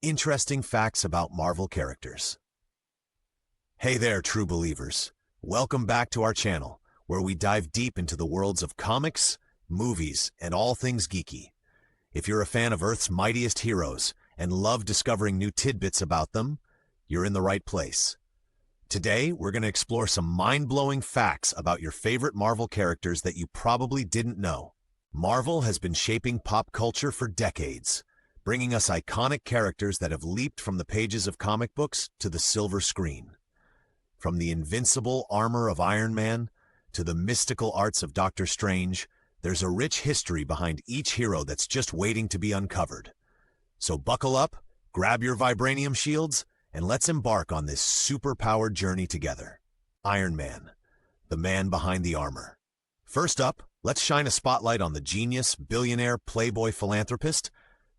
Interesting facts about Marvel characters. Hey there, true believers. Welcome back to our channel, where we dive deep into the worlds of comics, movies, and all things geeky. If you're a fan of Earth's mightiest heroes and love discovering new tidbits about them, you're in the right place. Today, we're going to explore some mind-blowing facts about your favorite Marvel characters that you probably didn't know. Marvel has been shaping pop culture for decades, bringing us iconic characters that have leaped from the pages of comic books to the silver screen. From the invincible armor of Iron Man to the mystical arts of Doctor Strange, there's a rich history behind each hero that's just waiting to be uncovered. So buckle up, grab your vibranium shields, and let's embark on this super-powered journey together. Iron Man, the man behind the armor. First up, let's shine a spotlight on the genius, billionaire, playboy philanthropist,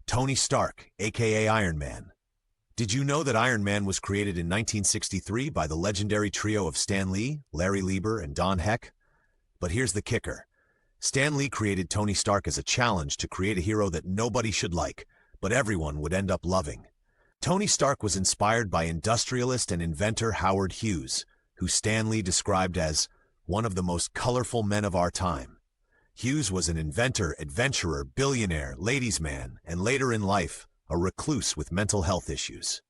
Tony Stark, aka Iron Man. Did you know that Iron Man was created in 1963 by the legendary trio of Stan Lee, Larry Lieber, and Don Heck? But here's the kicker. Stan Lee created Tony Stark as a challenge to create a hero that nobody should like, but everyone would end up loving. Tony Stark was inspired by industrialist and inventor Howard Hughes, who Stan Lee described as one of the most colorful men of our time. Hughes was an inventor, adventurer, billionaire, ladies' man, and later in life, a recluse with mental health issues.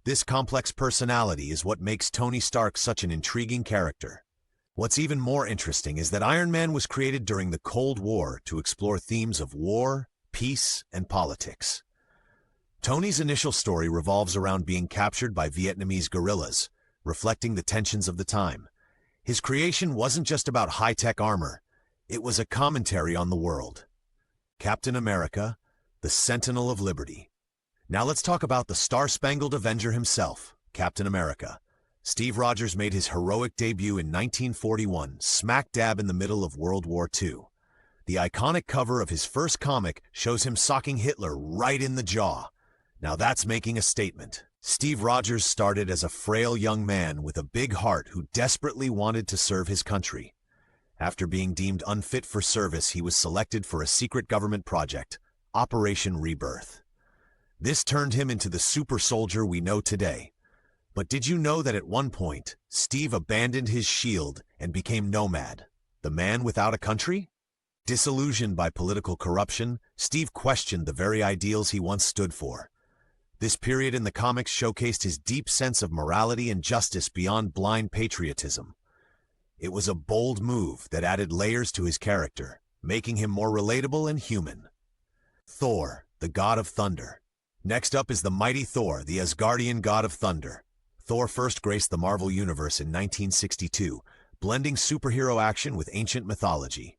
This complex personality is what makes Tony Stark such an intriguing character. What's even more interesting is that Iron Man was created during the Cold War to explore themes of war, peace, and politics. Tony's initial story revolves around being captured by Vietnamese guerrillas, reflecting the tensions of the time. His creation wasn't just about high-tech armor, it was a commentary on the world. Captain America, the Sentinel of Liberty. Now let's talk about the Star-Spangled Avenger himself, Captain America. Steve Rogers made his heroic debut in 1941, smack dab in the middle of World War II. The iconic cover of his first comic shows him socking Hitler right in the jaw. Now that's making a statement. Steve Rogers started as a frail young man with a big heart who desperately wanted to serve his country. After being deemed unfit for service, he was selected for a secret government project, Operation Rebirth. This turned him into the super soldier we know today. But did you know that at one point, Steve abandoned his shield and became Nomad, the man without a country? Disillusioned by political corruption, Steve questioned the very ideals he once stood for. This period in the comics showcased his deep sense of morality and justice beyond blind patriotism. It was a bold move that added layers to his character, making him more relatable and human. Thor, the god of thunder. Next up is the mighty Thor, the Asgardian god of thunder. Thor first graced the Marvel Universe in 1962, blending superhero action with ancient mythology.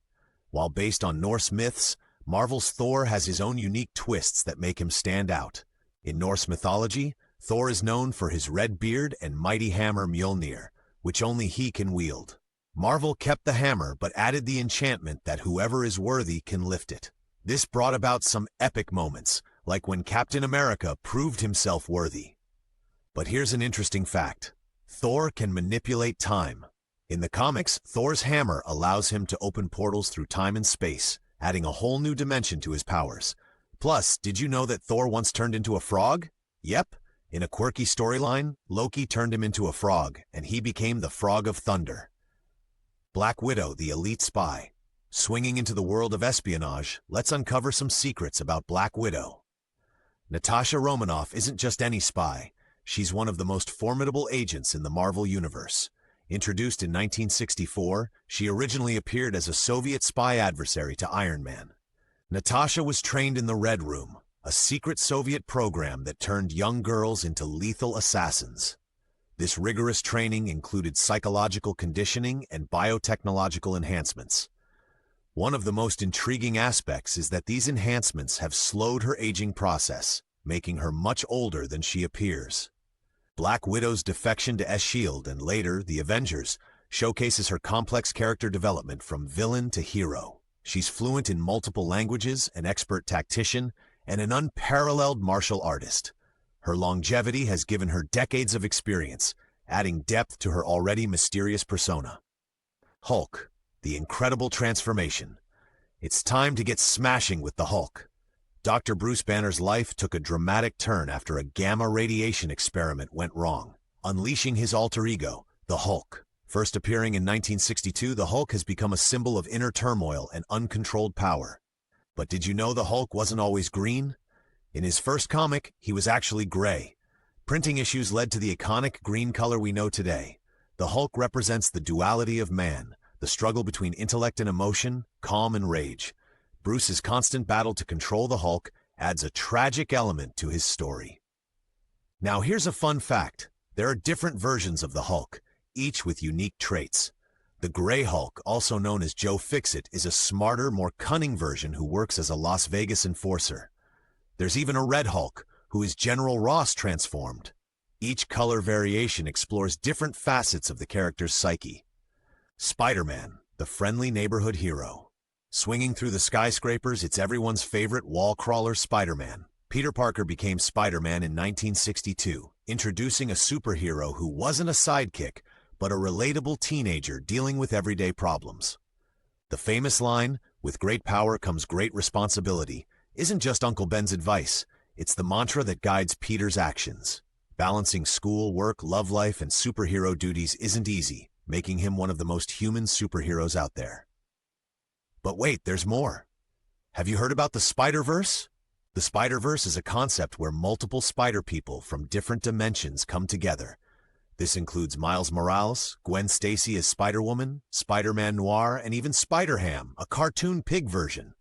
While based on Norse myths, Marvel's Thor has his own unique twists that make him stand out. In Norse mythology, Thor is known for his red beard and mighty hammer Mjolnir, which only he can wield. Marvel kept the hammer but added the enchantment that whoever is worthy can lift it. This brought about some epic moments, like when Captain America proved himself worthy. But here's an interesting fact. Thor can manipulate time. In the comics, Thor's hammer allows him to open portals through time and space, adding a whole new dimension to his powers. Plus, did you know that Thor once turned into a frog? Yep. In a quirky storyline, Loki turned him into a frog, and he became the Frog of Thunder. Black Widow, the elite spy. Swinging into the world of espionage, let's uncover some secrets about Black Widow. Natasha Romanoff isn't just any spy. She's one of the most formidable agents in the Marvel Universe. Introduced in 1964, she originally appeared as a Soviet spy adversary to Iron Man. Natasha was trained in the Red Room, a secret Soviet program that turned young girls into lethal assassins. This rigorous training included psychological conditioning and biotechnological enhancements. One of the most intriguing aspects is that these enhancements have slowed her aging process, making her much older than she appears. Black Widow's defection to S.H.I.E.L.D. and later, the Avengers, showcases her complex character development from villain to hero. She's fluent in multiple languages, an expert tactician, and an unparalleled martial artist. Her longevity has given her decades of experience, adding depth to her already mysterious persona. Hulk, the incredible transformation. It's time to get smashing with the Hulk. Dr. Bruce Banner's life took a dramatic turn after a gamma radiation experiment went wrong, unleashing his alter ego, the Hulk. First appearing in 1962, the Hulk has become a symbol of inner turmoil and uncontrolled power. But did you know the Hulk wasn't always green? In his first comic, he was actually gray. Printing issues led to the iconic green color we know today. The Hulk represents the duality of man, the struggle between intellect and emotion, calm and rage. Bruce's constant battle to control the Hulk adds a tragic element to his story. Now here's a fun fact. There are different versions of the Hulk, each with unique traits. The Gray Hulk, also known as Joe Fixit, is a smarter, more cunning version who works as a Las Vegas enforcer. There's even a Red Hulk, who is General Ross transformed. Each color variation explores different facets of the character's psyche. Spider-Man, the friendly neighborhood hero. Swinging through the skyscrapers, it's everyone's favorite wall crawler, Spider-Man. Peter Parker became Spider-Man in 1962, introducing a superhero who wasn't a sidekick, but a relatable teenager dealing with everyday problems. The famous line, "With great power comes great responsibility," isn't just Uncle Ben's advice. It's the mantra that guides Peter's actions. Balancing school, work, love life, and superhero duties isn't easy, making him one of the most human superheroes out there. But wait, there's more. Have you heard about the Spider-Verse? The Spider-Verse is a concept where multiple spider people from different dimensions come together. This includes Miles Morales, Gwen Stacy as Spider-Woman, Spider-Man Noir, and even Spider-Ham, a cartoon pig version.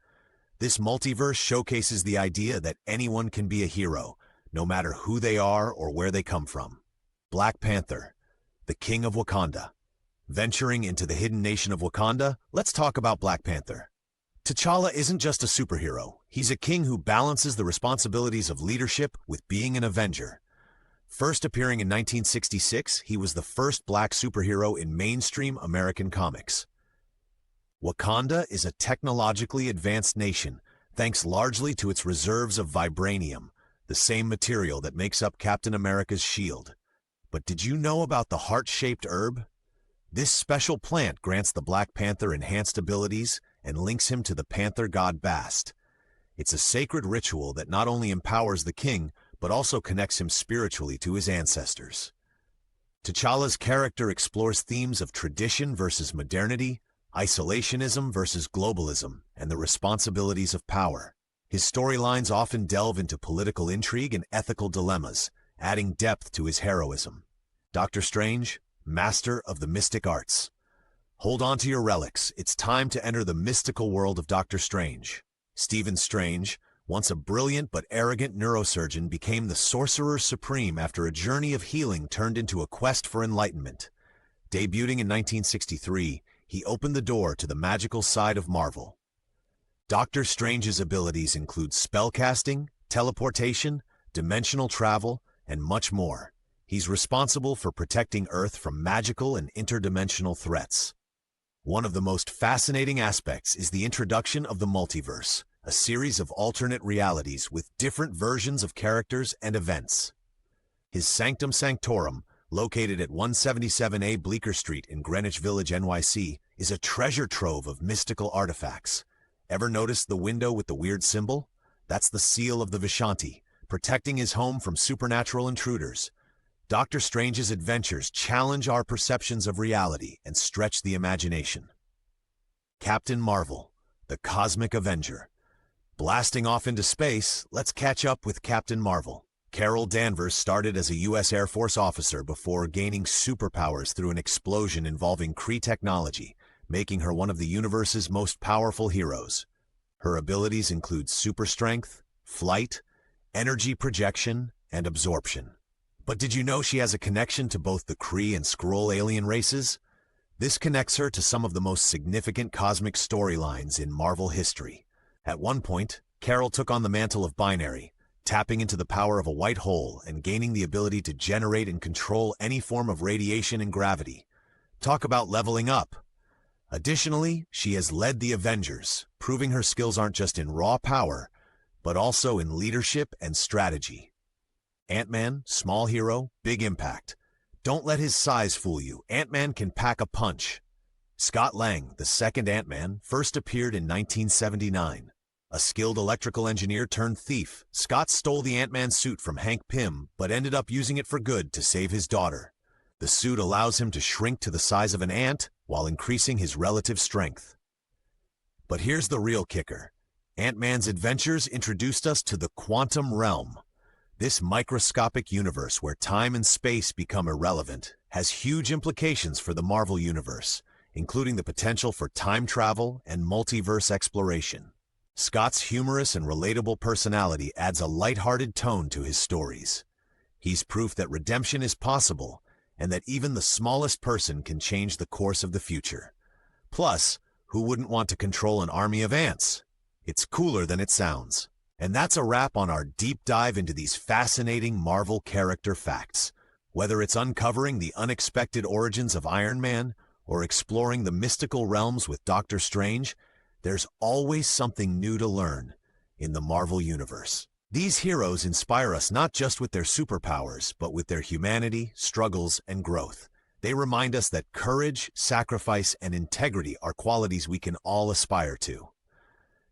This multiverse showcases the idea that anyone can be a hero, no matter who they are or where they come from. Black Panther, the King of Wakanda. Venturing into the hidden nation of Wakanda, let's talk about Black Panther. T'Challa isn't just a superhero. He's a king who balances the responsibilities of leadership with being an Avenger. First appearing in 1966, he was the first black superhero in mainstream American comics. Wakanda is a technologically advanced nation, thanks largely to its reserves of vibranium, the same material that makes up Captain America's shield. But did you know about the heart-shaped herb? This special plant grants the Black Panther enhanced abilities and links him to the panther god Bast. It's a sacred ritual that not only empowers the king, but also connects him spiritually to his ancestors. T'Challa's character explores themes of tradition versus modernity, isolationism versus globalism, and the responsibilities of power. His storylines often delve into political intrigue and ethical dilemmas, adding depth to his heroism. Doctor Strange, master of the mystic arts. Hold on to your relics. It's time to enter the mystical world of Doctor Strange. Stephen Strange, once a brilliant but arrogant neurosurgeon, became the Sorcerer Supreme after a journey of healing turned into a quest for enlightenment. Debuting in 1963, he opened the door to the magical side of Marvel. Doctor Strange's abilities include spellcasting, teleportation, dimensional travel, and much more. He's responsible for protecting Earth from magical and interdimensional threats. One of the most fascinating aspects is the introduction of the multiverse, a series of alternate realities with different versions of characters and events. His Sanctum Sanctorum, located at 177A Bleecker Street in Greenwich Village, NYC, is a treasure trove of mystical artifacts. Ever notice the window with the weird symbol? That's the seal of the Vishanti, protecting his home from supernatural intruders. Doctor Strange's adventures challenge our perceptions of reality and stretch the imagination. Captain Marvel, the Cosmic Avenger. Blasting off into space, let's catch up with Captain Marvel. Carol Danvers started as a U.S. Air Force officer before gaining superpowers through an explosion involving Kree technology, making her one of the universe's most powerful heroes. Her abilities include super strength, flight, energy projection, and absorption. But did you know she has a connection to both the Kree and Skrull alien races? This connects her to some of the most significant cosmic storylines in Marvel history. At one point, Carol took on the mantle of Binary, tapping into the power of a white hole and gaining the ability to generate and control any form of radiation and gravity. Talk about leveling up. Additionally, she has led the Avengers, proving her skills aren't just in raw power, but also in leadership and strategy. Ant-Man, small hero, big impact. Don't let his size fool you. Ant-Man can pack a punch. Scott Lang, the second Ant-Man, first appeared in 1979. A skilled electrical engineer turned thief, Scott stole the Ant-Man suit from Hank Pym, but ended up using it for good to save his daughter. The suit allows him to shrink to the size of an ant while increasing his relative strength. But here's the real kicker. Ant-Man's adventures introduced us to the quantum realm. This microscopic universe where time and space become irrelevant has huge implications for the Marvel Universe, including the potential for time travel and multiverse exploration. Scott's humorous and relatable personality adds a lighthearted tone to his stories. He's proof that redemption is possible and that even the smallest person can change the course of the future. Plus, who wouldn't want to control an army of ants? It's cooler than it sounds. And that's a wrap on our deep dive into these fascinating Marvel character facts. Whether it's uncovering the unexpected origins of Iron Man or exploring the mystical realms with Doctor Strange, there's always something new to learn in the Marvel Universe. These heroes inspire us not just with their superpowers, but with their humanity, struggles, and growth. They remind us that courage, sacrifice, and integrity are qualities we can all aspire to.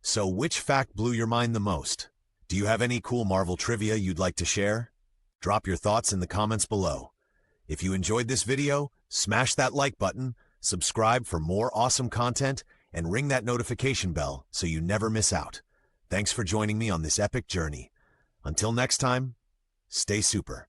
So which fact blew your mind the most? Do you have any cool Marvel trivia you'd like to share? Drop your thoughts in the comments below. If you enjoyed this video, smash that like button, subscribe for more awesome content, and ring that notification bell so you never miss out. Thanks for joining me on this epic journey. Until next time, stay super.